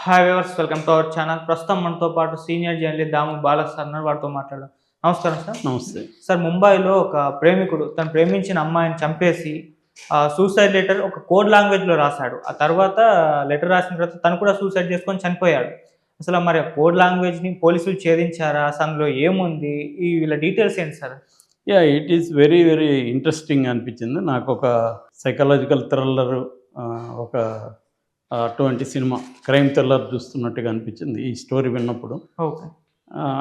Hi viewers, welcome to our channel. ప్రస్తుతం మనతో పాటు సీనియర్ జర్నలిస్ట్ దాము బాలా సార్ ఉన్నారు. వారితో మాట్లాడదాం. నమస్కారం సార్. నమస్తే. సార్, ముంబైలో ఒక ప్రేమికుడు తను ప్రేమించిన అమ్మాయిని చంపేసి సూసైడ్ లెటర్ ఒక కోడ్ లాంగ్వేజ్‌లో రాసాడు. ఆ తర్వాత లెటర్ రాసిన తర్వాత తను కూడా సూసైడ్ చేసుకొని చనిపోయాడు. అసలు మరి ఆ కోడ్ లాంగ్వేజ్‌ని పోలీసులు ఛేదించారా? అసలు అందులో ఏముంది? వీళ్ళ డీటెయిల్స్ ఏంటి sir? It is very very interesting అనిపించింది. నాకొక సైకలాజికల్ థ్రిల్లర్ ఒక అటువంటి సినిమా క్రైమ్ థ్రిల్లర్ చూస్తున్నట్టుగా అనిపించింది ఈ స్టోరీ విన్నప్పుడు. ఓకే.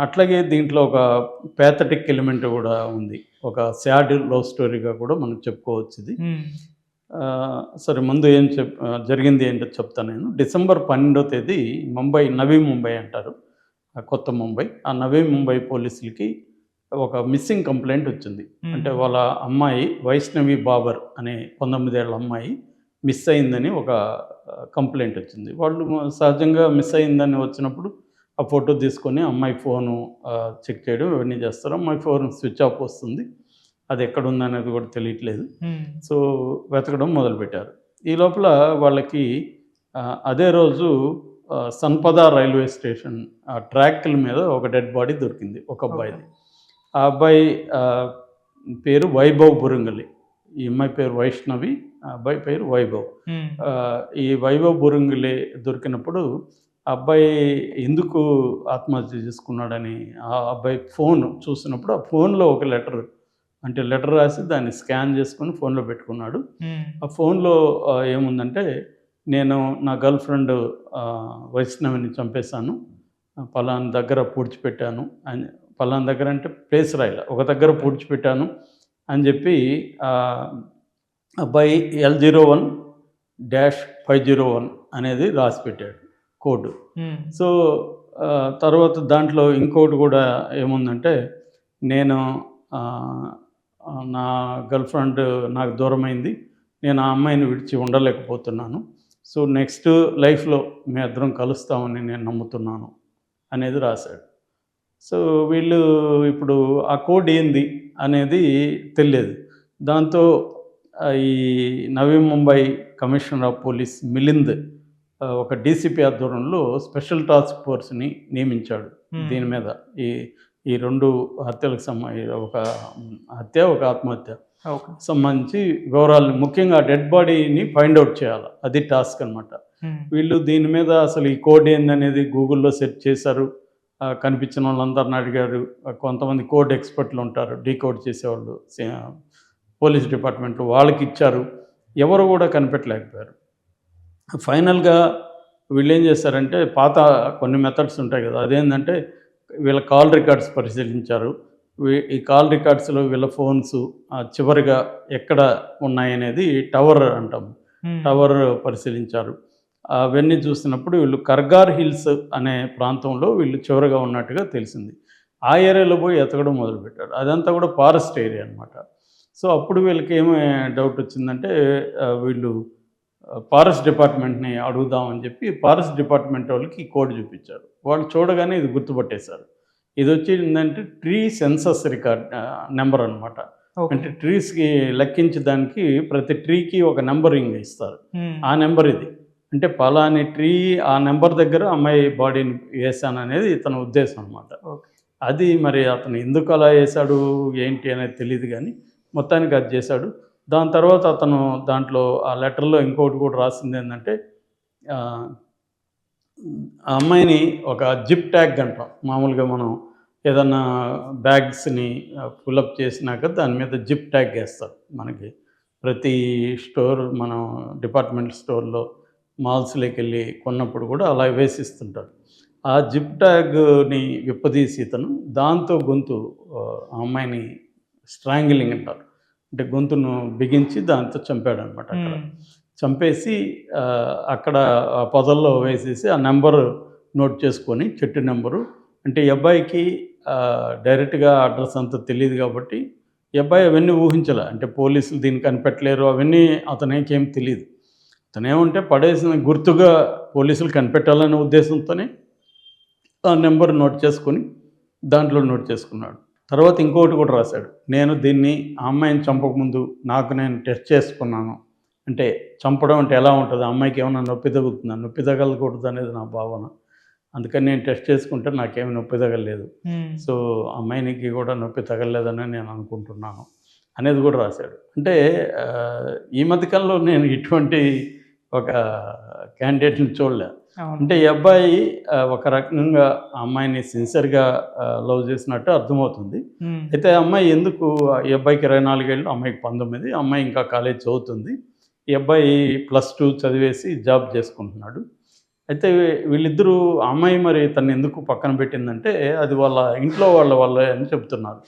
అట్లాగే దీంట్లో ఒక ప్యాథటిక్ ఎలిమెంట్ కూడా ఉంది. ఒక సాడ్ లవ్ స్టోరీగా కూడా మనం చెప్పుకోవచ్చు ఇది. సరే, ముందు జరిగింది ఏంటో చెప్తాను నేను. డిసెంబర్ 12వ తేదీ నవీ ముంబై అంటారు, కొత్త ముంబై. ఆ నవీ ముంబై పోలీసులకి ఒక మిస్సింగ్ కంప్లైంట్ వచ్చింది. అంటే వాళ్ళ అమ్మాయి వైష్ణవి బాబర్ అనే 19 ఏళ్ల అమ్మాయి మిస్ అయిందని ఒక కంప్లైంట్ వచ్చింది. వాళ్ళు సహజంగా మిస్ అయిందని వచ్చినప్పుడు ఆ ఫోటో తీసుకొని అమ్మాయి ఫోను చెక్ చేయడం ఇవన్నీ చేస్తారు. అమ్మాయి ఫోన్ స్విచ్ ఆఫ్ వస్తుంది. అది ఎక్కడుంది అనేది కూడా తెలియట్లేదు. సో వెతకడం మొదలుపెట్టారు. ఈ లోపల వాళ్ళకి అదే రోజు సన్పద రైల్వే స్టేషన్ ట్రాక్ల మీద ఒక డెడ్ బాడీ దొరికింది, ఒక అబ్బాయిది. ఆ అబ్బాయి పేరు వైభవ్ బురంగలి. ఈ అమ్మాయి పేరు వైష్ణవి, ఆ అబ్బాయి పేరు వైభవ్. ఈ వైభవ్ బురంగలి దొరికినప్పుడు అబ్బాయి ఎందుకు ఆత్మహత్య చేసుకున్నాడని ఆ అబ్బాయి ఫోన్ చూసినప్పుడు ఆ ఫోన్లో ఒక లెటర్ రాసి దాన్ని స్కాన్ చేసుకొని ఫోన్లో పెట్టుకున్నాడు. ఆ ఫోన్లో ఏముందంటే, నేను నా గర్ల్ ఫ్రెండ్ వైష్ణవిని చంపేశాను, పలానా దగ్గర పూడ్చిపెట్టాను అని. పలానా దగ్గర అంటే ప్లేస్ రాయాల, ఒక దగ్గర పూడ్చిపెట్టాను అని చెప్పి అబ్బాయి L01-501 అనేది రాసి పెట్టాడు కోడ్. సో తర్వాత దాంట్లో ఇంకోటి కూడా ఏముందంటే, నేను నా గర్ల్ ఫ్రెండ్ నాకు దూరమైంది, నేను ఆ అమ్మాయిని విడిచి ఉండలేకపోతున్నాను, సో నెక్స్ట్ లైఫ్లో మీ ఇద్దరం కలుస్తామని నేను నమ్ముతున్నాను అనేది రాశాడు. సో వీళ్ళు ఇప్పుడు ఆ కోడ్ ఏంది అనేది తెలియదు. దాంతో ఈ Navi Mumbai commissioner of police Milind ఒక డీసీపీ ఆధ్వర్యంలో స్పెషల్ టాస్క్ ఫోర్స్ని నియమించాడు దీని మీద. ఈ రెండు హత్యలకు ఒక హత్య, ఒక ఆత్మహత్య సంబంధించి వివరాలను, ముఖ్యంగా డెడ్ బాడీని ఫైండ్ అవుట్ చేయాలి, అది టాస్క్ అనమాట. వీళ్ళు దీని మీద అసలు ఈ కోడ్ ఏందనేది గూగుల్లో సెర్చ్ చేశారు. కనిపించిన వాళ్ళందరిని అడిగారు. కొంతమంది కోడ్ ఎక్స్పర్ట్లు ఉంటారు, డీకోడ్ చేసేవాళ్ళు పోలీస్ డిపార్ట్మెంట్లో, వాళ్ళకి ఇచ్చారు. ఎవరు కూడా కనిపెట్టలేకపోయారు. ఫైనల్గా వీళ్ళు ఏం చేశారంటే, పాత కొన్ని మెథడ్స్ ఉంటాయి కదా, అదేంటంటే వీళ్ళ కాల్ రికార్డ్స్ పరిశీలించారు. ఈ కాల్ రికార్డ్స్లో వీళ్ళ ఫోన్స్ చివరిగా ఎక్కడ ఉన్నాయనేది టవర్ అంటాం, టవర్ పరిశీలించారు. అవన్నీ చూసినప్పుడు వీళ్ళు కర్గార్ హిల్స్ అనే ప్రాంతంలో వీళ్ళు చివరిగా ఉన్నట్టుగా తెలిసింది. ఆ ఏరియాలో పోయి ఎతకడం మొదలుపెట్టాడు. అదంతా కూడా ఫారెస్ట్ ఏరియా అనమాట. సో అప్పుడు వీళ్ళకి ఏమి డౌట్ వచ్చిందంటే, వీళ్ళు ఫారెస్ట్ డిపార్ట్మెంట్ని అడుగుదామని చెప్పి ఫారెస్ట్ డిపార్ట్మెంట్ వాళ్ళకి ఈ కోడ్ చూపించారు. వాళ్ళు చూడగానే ఇది గుర్తుపట్టేశారు. ఇది వచ్చిందంటే ట్రీ సెన్సస్ రికార్డ్ నెంబర్ అనమాట. అంటే ట్రీస్కి లెక్కించడానికి ప్రతి ట్రీకి ఒక నెంబరింగ్ ఇస్తారు. ఆ నెంబర్ ఇది. అంటే పలాని ట్రీ ఆ నెంబర్ దగ్గర అమ్మాయి బాడీని వేసాననేది ఇతని ఉద్దేశం అనమాట. అది మరి అతను ఎందుకు అలా వేశాడు ఏంటి అనేది తెలియదు, కానీ మొత్తానికి అది చేశాడు. దాని తర్వాత అతను దాంట్లో ఆ లెటర్లో ఇంకోటి కూడా రాసింది ఏంటంటే, ఆ అమ్మాయిని ఒక జిప్ ట్యాగ్ అంటాం. మామూలుగా మనం ఏదన్నా బ్యాగ్స్ని ఫుల్అప్ చేసినాక దాని మీద జిప్ ట్యాగ్ వేస్తారు. మనకి ప్రతి స్టోర్, మనం డిపార్ట్మెంట్ స్టోర్లో, మాల్స్లోకి వెళ్ళి కొన్నప్పుడు కూడా అలా వేసిస్తుంటారు. ఆ జిప్ ట్యాగ్ని విప్పదీసి ఇతను దాంతో గొంతు, ఆ అమ్మాయిని స్ట్రాంగిలింగ్ అంటారు, అంటే గొంతును బిగించి దాంతో చంపాడు అనమాట. అక్కడ చంపేసి అక్కడ ఆ పొదల్లో వేసేసి ఆ నెంబరు నోట్ చేసుకొని, చెట్టు నెంబరు. అంటే ఈ అబ్బాయికి డైరెక్ట్గా అడ్రస్ అంతా తెలియదు కాబట్టి ఈ అబ్బాయి అవన్నీ ఊహించలే. అంటే పోలీసులు దీన్ని కనిపెట్టలేరు అవన్నీ అతనేకేం తెలియదు. అతనేమంటే పడేసిన గుర్తుగా పోలీసులు కనిపెట్టాలనే ఉద్దేశంతోనే ఆ నెంబర్ నోట్ చేసుకొని దాంట్లో నోట్ చేసుకున్నాడు. తర్వాత ఇంకోటి కూడా రాశాడు, నేను దీన్ని ఆ అమ్మాయిని చంపకముందు నాకు నేను టెస్ట్ చేసుకున్నాను. అంటే చంపడం అంటే ఎలా ఉంటుంది, అమ్మాయికి ఏమైనా నొప్పి తగులుతుందా, నొప్పి తగలకూడదు అనేది నా భావన. అందుకని నేను టెస్ట్ చేసుకుంటే నాకేమి నొప్పి తగలలేదు. సో అమ్మాయినికి కూడా నొప్పి తగలలేదని నేను అనుకుంటున్నాను అనేది కూడా రాశాడు. అంటే ఈ మధ్యకాలంలో నేను ఇటువంటి ఒక క్యాండిడేట్ని చూడలే. అంటే ఈ అబ్బాయి ఒక రకంగా ఆ అమ్మాయిని సిన్సియర్గా లవ్ చేసినట్టు అర్థమవుతుంది. అయితే అమ్మాయి ఎందుకు, ఈ అబ్బాయికి 24 ఏళ్ళు, అమ్మాయికి 19, అమ్మాయి ఇంకా కాలేజ్ చదువుతుంది. ఈ అబ్బాయి +2 చదివేసి జాబ్ చేసుకుంటున్నాడు. అయితే వీళ్ళిద్దరూ, అమ్మాయి మరి తను ఎందుకు పక్కన పెట్టిందంటే అది వాళ్ళ ఇంట్లో వాళ్ళే అని చెప్తున్నారు.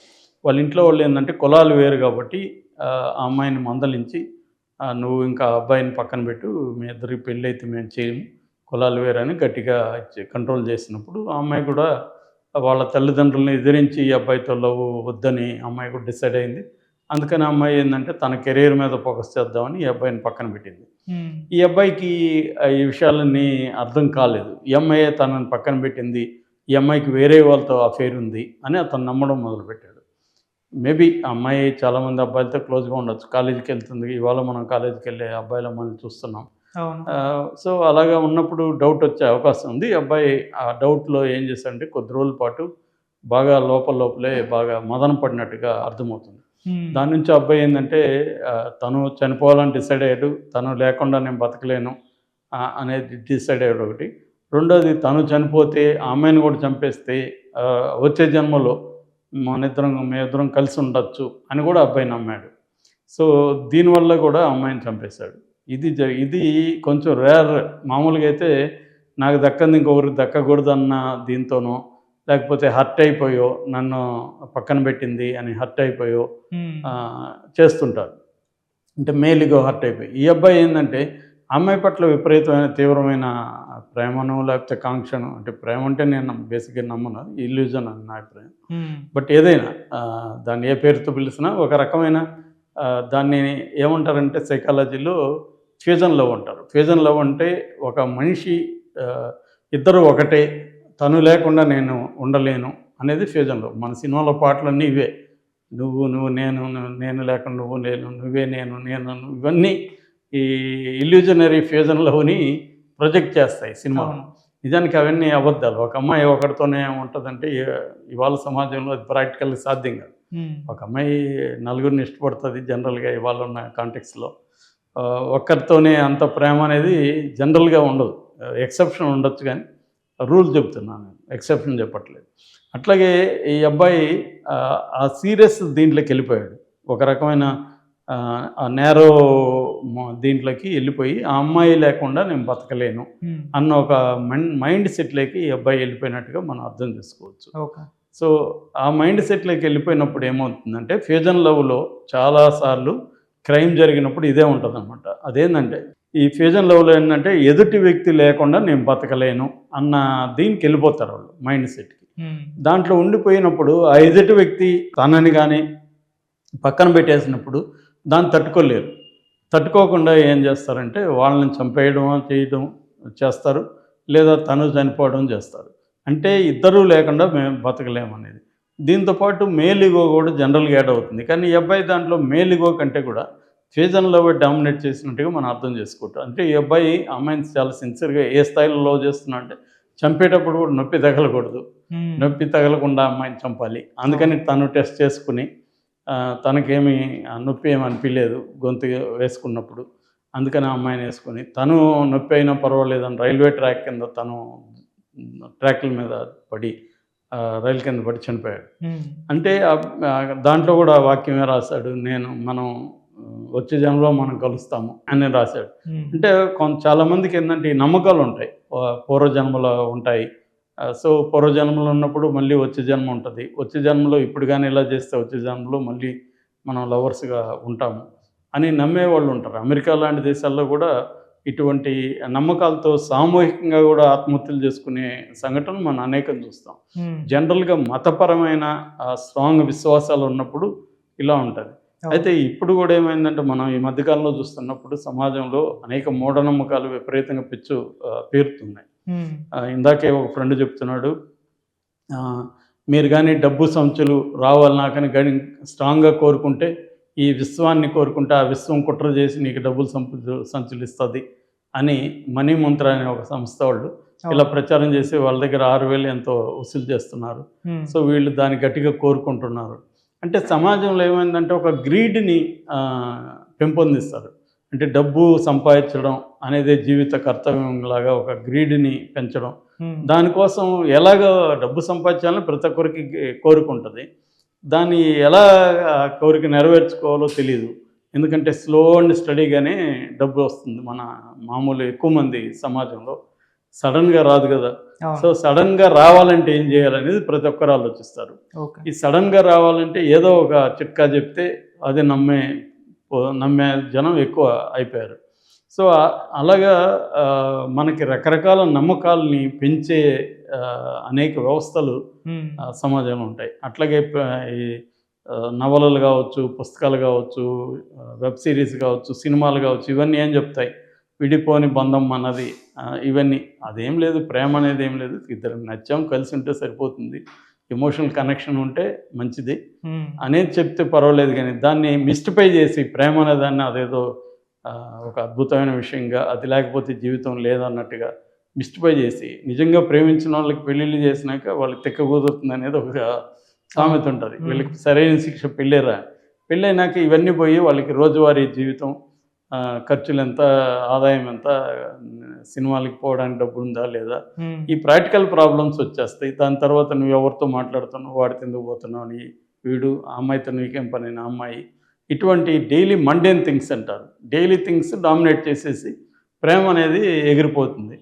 వాళ్ళ ఇంట్లో వాళ్ళు ఏంటంటే కులాలు వేరు కాబట్టి ఆ అమ్మాయిని మందలించి నువ్వు ఇంకా అబ్బాయిని పక్కన పెట్టు, మీ ఇద్దరికి పెళ్ళి అయితే మేము చేయము, కులాలు వేరని గట్టిగా కంట్రోల్ చేసినప్పుడు ఆ అమ్మాయి కూడా వాళ్ళ తల్లిదండ్రులను ఎదిరించి ఈ అబ్బాయితో లవ్ వద్దని అమ్మాయి కూడా డిసైడ్ అయింది. అందుకని అమ్మాయి ఏంటంటే తన కెరీర్ మీద ఫోకస్ చేద్దామని ఈ అబ్బాయిని పక్కన పెట్టింది. ఈ అబ్బాయికి ఈ విషయాలన్నీ అర్థం కాలేదు. ఈ అమ్మాయి తనని పక్కన పెట్టింది, ఈ అమ్మాయికి వేరే వాళ్ళతో అఫేర్ ఉంది అని అతను నమ్మడం మొదలుపెట్టాడు. మేబీ ఆ అమ్మాయి చాలామంది అబ్బాయిలతో క్లోజ్గా ఉండొచ్చు, కాలేజీకి వెళ్తుంది, ఇవాళ మనం కాలేజీకి వెళ్ళే అబ్బాయిల అమ్మాయిని చూస్తున్నాం. సో అలాగా ఉన్నప్పుడు డౌట్ వచ్చే అవకాశం ఉంది. ఈ అబ్బాయి ఆ డౌట్లో ఏం చేశాడంటే కొద్ది రోజుల పాటు బాగా లోపలే బాగా మదన పడినట్టుగా అర్థమవుతుంది. దాని నుంచి అబ్బాయి ఏంటంటే తను చనిపోవాలని డిసైడ్ అయ్యాడు, తను లేకుండా నేను బతకలేను అనేది డిసైడ్ అయ్యాడు ఒకటి. రెండోది, తను చనిపోతే ఆ అమ్మాయిని కూడా చంపేస్తే వచ్చే జన్మలో మేమిద్దరం కలిసి ఉండొచ్చు అని కూడా అబ్బాయి నమ్మాడు. సో దీనివల్ల కూడా అమ్మాయిని చంపేశాడు. ఇది కొంచెం రేర్. మామూలుగా అయితే నాకు దక్కంది ఇంకొకరికి దక్కకూడదన్న దీంతోనో, లేకపోతే హర్ట్ అయిపోయో, నన్ను పక్కన పెట్టింది అని హర్ట్ అయిపోయో చేస్తుంటారు. అంటే మేలుగా హర్ట్ అయిపోయి. ఈ అబ్బాయి ఏంటంటే అమ్మాయి పట్ల విపరీతమైన తీవ్రమైన ప్రేమను లేకపోతే కాంక్షను, అంటే ప్రేమ అంటే నేను బేసిక్గా నమ్మను, ఇల్యూజన్ అని నా అభిప్రాయం. బట్ ఏదైనా దాన్ని ఏ పేరుతో పిలిచినా ఒక రకమైన దాన్ని ఏమంటారంటే సైకాలజీలో ఫ్యూజన్ లవ్ అంటారు. ఫ్యూజన్ లవ్ అంటే ఒక మనిషి ఇద్దరు ఒకటే, తను లేకుండా నేను ఉండలేను అనేది ఫ్యూజన్ లవ్. మన సినిమాలో పాటలన్నీ ఇవే, నువ్వు నేను లేకుండా నువ్వు లేను, నువ్వే నేను ఇవన్నీ ఈ ఇల్యూజనరీ ఫ్యూజన్ లవ్ని ప్రొజెక్ట్ చేస్తాయి సినిమా. నిజానికి అవన్నీ అబద్ధాలు. ఒక అమ్మాయి ఒకరితోనే ఉంటుందంటే ఇవాళ సమాజంలో అది ప్రాక్టికల్గా సాధ్యం కాదు. ఒక అమ్మాయి నలుగురిని ఇష్టపడుతుంది జనరల్గా ఇవాళ ఉన్న కాంటెక్స్లో. ఒక్కరితోనే అంత ప్రేమ అనేది జనరల్గా ఉండదు. ఎక్సెప్షన్ ఉండొచ్చు, కానీ రూల్ చెప్తున్నాను, ఎక్సెప్షన్ చెప్పట్లేదు. అట్లాగే ఈ అబ్బాయి ఆ సీరియస్ దీంట్లోకి వెళ్ళిపోయాడు. ఒక రకమైన నేరో దీంట్లోకి వెళ్ళిపోయి ఆ అమ్మాయి లేకుండా నేను బతకలేను అన్న ఒక మైండ్ సెట్లోకి ఈ అబ్బాయి వెళ్ళిపోయినట్టుగా మనం అర్థం చేసుకోవచ్చు. సో ఆ మైండ్ సెట్లోకి వెళ్ళిపోయినప్పుడు ఏమవుతుందంటే ఫ్యూజన్ లవ్లో చాలాసార్లు క్రైమ్ జరిగినప్పుడు ఇదే ఉంటుంది అనమాట. అదేంటంటే ఈ ఫ్యూజన్ లవ్లో ఏంటంటే ఎదుటి వ్యక్తి లేకుండా నేను బతకలేను అన్న దీనికి వెళ్ళిపోతారు వాళ్ళు మైండ్ సెట్కి. దాంట్లో ఉండిపోయినప్పుడు ఆ ఎదుటి వ్యక్తి తనని కానీ పక్కన పెట్టేసినప్పుడు దాన్ని తట్టుకోకుండా ఏం చేస్తారంటే వాళ్ళని చంపేయడం చేయడం చేస్తారు, లేదా తను చనిపోవడం చేస్తారు. అంటే ఇద్దరూ లేకుండా మేము బతకలేమనేది. దీంతోపాటు మేలిగో కూడా జనరల్గా యాడ్ అవుతుంది. కానీ ఈ అబ్బాయి దాంట్లో మేలిగో కంటే కూడా ఫ్యూజన్ లవ్ డామినేట్ చేసినట్టుగా మనం అర్థం చేసుకుంటాం. అంటే ఈ అబ్బాయి అమ్మాయిని చాలా సిన్సియర్గా ఏ స్థాయిలో లవ్ చేస్తున్నా అంటే చంపేటప్పుడు కూడా నొప్పి తగలకూడదు, నొప్పి తగలకుండా అమ్మాయిని చంపాలి. అందుకని తను టెస్ట్ చేసుకుని తనకేమి నొప్పి ఏమి అనిపించలేదు గొంతు వేసుకున్నప్పుడు, అందుకని ఆ అమ్మాయిని వేసుకొని తను నొప్పి అయినా పర్వాలేదని రైల్వే ట్రాక్ కింద తను ట్రాక్ల మీద పడి రైలు కింద పడి చనిపోయాడు. అంటే దాంట్లో కూడా వాక్యమే రాశాడు, మనం వచ్చే జన్మలో మనం కలుస్తాము అని రాశాడు. అంటే చాలామందికి ఏంటంటే ఈ నమ్మకాలు ఉంటాయి, పూర్వజన్మలో ఉంటాయి. సో పూర్వజన్మలో ఉన్నప్పుడు మళ్ళీ వచ్చే జన్మ ఉంటుంది, వచ్చే జన్మలో ఇప్పుడు కానీ ఇలా చేస్తే వచ్చే జన్మలో మళ్ళీ మనం లవర్స్గా ఉంటాము అని నమ్మేవాళ్ళు ఉంటారు. అమెరికా లాంటి దేశాల్లో కూడా ఇటువంటి నమ్మకాలతో సామూహికంగా కూడా ఆత్మహత్యలు చేసుకునే సంఘటనలు మనం అనేకం చూస్తాం. జనరల్గా మతపరమైన స్ట్రాంగ్ విశ్వాసాలు ఉన్నప్పుడు ఇలా ఉంటుంది. అయితే ఇప్పుడు కూడా ఏమైందంటే మనం ఈ మధ్యకాలంలో చూస్తున్నప్పుడు సమాజంలో అనేక మూఢనమ్మకాలు విపరీతంగా పేరుతున్నాయి. ఇందాకే ఒక ఫ్రెండ్ చెప్తున్నాడు, మీరు కానీ డబ్బు సంచులు రావాలి నాకని కానీ స్ట్రాంగ్గా కోరుకుంటే ఈ విశ్వాన్ని కోరుకుంటే ఆ విశ్వం కుట్ర చేసి నీకు డబ్బులు సంచులిస్తుంది అని మనీ మంత్ర అనే ఒక సంస్థ వాళ్ళు ఇలా ప్రచారం చేసి వాళ్ళ దగ్గర 6,000 ఎంతో వసూలు చేస్తున్నారు. సో వీళ్ళు దాన్ని గట్టిగా కోరుకుంటున్నారు. అంటే సమాజంలో ఏమైందంటే ఒక గ్రీడ్ని పెంపొందిస్తారు. అంటే డబ్బు సంపాదించడం అనేది జీవిత కర్తవ్యంలాగా ఒక గ్రీడ్ని పెంచడం. దానికోసం ఎలాగ డబ్బు సంపాదించాలని ప్రతి ఒక్కరికి కోరుకుంటుంది. దాన్ని ఎలా కోరిక నెరవేర్చుకోవాలో తెలియదు. ఎందుకంటే స్లో అండ్ స్టడీగానే డబ్బు వస్తుంది మన మామూలు ఎక్కువ మంది సమాజంలో. సడన్గా రాదు కదా. సో సడన్గా రావాలంటే ఏం చేయాలనేది ప్రతి ఒక్కరు ఆలోచిస్తారు. ఈ సడన్గా రావాలంటే ఏదో ఒక చిట్కా చెప్తే అది నమ్మే జనం ఎక్కువ అయిపోయారు. సో అలాగా మనకి రకరకాల నమ్మకాలని పెంచే అనేక వ్యవస్థలు సమాజంలో ఉంటాయి. అట్లాగే ఈ నవలలు కావచ్చు, పుస్తకాలు కావచ్చు, వెబ్ సిరీస్ కావచ్చు, సినిమాలు కావచ్చు, ఇవన్నీ ఏం చెప్తాయి? విడిపోని బంధం అన్నది ఇవన్నీ అదేం లేదు, ప్రేమ అనేది ఏం లేదు, ఇద్దరు నచ్చాం కలిసి ఉంటే సరిపోతుంది, ఎమోషనల్ కనెక్షన్ ఉంటే మంచిది అనేది చెప్తే పర్వాలేదు. కానీ దాన్ని మిస్టిఫై చేసి ప్రేమ అనే దాన్ని అదేదో ఒక అద్భుతమైన విషయంగా, అది లేకపోతే జీవితం లేదన్నట్టుగా మిస్టిఫై చేసి నిజంగా ప్రేమించిన వాళ్ళకి పెళ్ళిళ్ళు చేసినాక వాళ్ళకి తెక్క కుదురుతుంది అనేది ఒక సామెత ఉంటుంది. వీళ్ళకి సరైన శిక్ష పెళ్ళేరా, పెళ్ళైనాక ఇవన్నీ పోయి వాళ్ళకి రోజువారీ జీవితం, ఖర్చులు ఎంత, ఆదాయం ఎంత, సినిమాలకి పోవడానికి డబ్బు ఉందా లేదా, ఈ ప్రాక్టికల్ ప్రాబ్లమ్స్ వచ్చేస్తాయి. దాని తర్వాత నువ్వు ఎవరితో మాట్లాడుతున్నావు, వాడితో ఎందుకు పోతున్నావు అని వీడు, ఆ అమ్మాయితో నీకేం పని ఆ అమ్మాయి, ఇటువంటి డైలీ మండేన్ థింగ్స్ అంటారు. డైలీ థింగ్స్ డామినేట్ చేసేసి ప్రేమ అనేది ఎగిరిపోతుంది.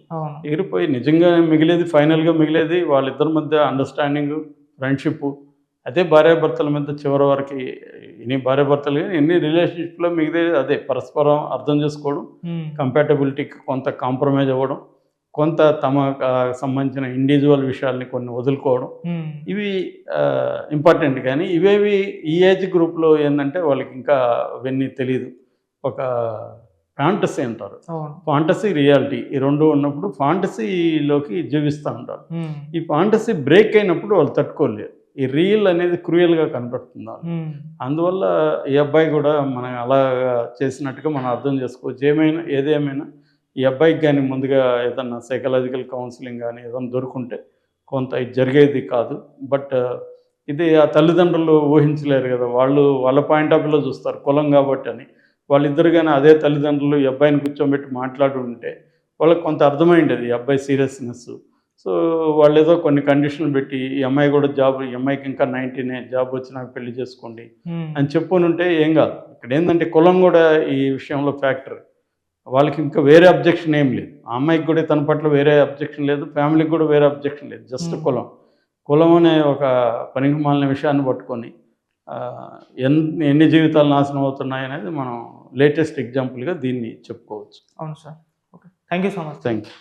ఎగిరిపోయి నిజంగా మిగిలేది, ఫైనల్గా మిగిలేది వాళ్ళిద్దరి మధ్య అండర్స్టాండింగ్, ఫ్రెండ్షిప్. అదే భార్యాభర్తల మధ్య చివరి వరకు ఎన్ని భార్యాభర్తలు కానీ ఎన్ని రిలేషన్షిప్లో మిగితే అదే పరస్పరం అర్థం చేసుకోవడం, కంపాటబిలిటీకి కొంత కాంప్రమైజ్ అవ్వడం, కొంత తమ సంబంధించిన ఇండివిజువల్ విషయాల్ని కొన్ని వదులుకోవడం, ఇవి ఇంపార్టెంట్. కానీ ఇవేవి ఈ ఏజ్ గ్రూప్లో ఏంటంటే వాళ్ళకి ఇంకా అవన్నీ తెలియదు. ఒక ఫ్యాంటసీ అంటారు, ఫాంటసీ, రియాలిటీ, ఈ రెండు ఉన్నప్పుడు ఫాంటసీలోకి జీవిస్తూ ఉంటారు. ఈ ఫాంటసీ బ్రేక్ అయినప్పుడు వాళ్ళు తట్టుకోలేరు. ఈ రియల్ అనేది క్రూయల్గా కనపడుతుంది. అందువల్ల ఈ అబ్బాయి కూడా మనం అలా చేసినట్టుగా మనం అర్థం చేసుకోవచ్చు. ఏదేమైనా ఈ అబ్బాయికి కానీ ముందుగా ఏదన్నా సైకలాజికల్ కౌన్సిలింగ్ కానీ ఏదైనా దొరుకుంటే కొంత ఇది జరిగేది కాదు. బట్ ఇది ఆ తల్లిదండ్రులు ఊహించలేరు కదా. వాళ్ళ పాయింట్ ఆఫ్ వ్యూలో చూస్తారు కులం కాబట్టి అని. వాళ్ళిద్దరు కానీ అదే తల్లిదండ్రులు ఈ అబ్బాయిని కూర్చోబెట్టి మాట్లాడి ఉంటే వాళ్ళకి కొంత అర్థమైండేది ఈ అబ్బాయి సీరియస్నెస్. సో వాళ్ళు ఏదో కొన్ని కండిషన్లు పెట్టి ఈ అమ్మాయి కూడా జాబ్, ఈ అమ్మాయికి ఇంకా 19 జాబ్ వచ్చి నాకు పెళ్లి చేసుకోండి అని చెప్పునుంటే ఏం కాదు. ఇక్కడ ఏంటంటే కులం కూడా ఈ విషయంలో ఫ్యాక్టర్. వాళ్ళకి ఇంకా వేరే అబ్జెక్షన్ ఏం లేదు. ఆ అమ్మాయికి కూడా తన పట్ల వేరే అబ్జెక్షన్ లేదు, ఫ్యామిలీకి కూడా వేరే అబ్జెక్షన్ లేదు. జస్ట్ కులం అనే ఒక పనికిమాలిన విషయాన్ని పట్టుకొని ఎన్ని జీవితాలు నాశనం అవుతున్నాయి అనేది మనం లేటెస్ట్ ఎగ్జాంపుల్గా దీన్ని చెప్పుకోవచ్చు. అవును sir. Okay, thank you so much. Thank you.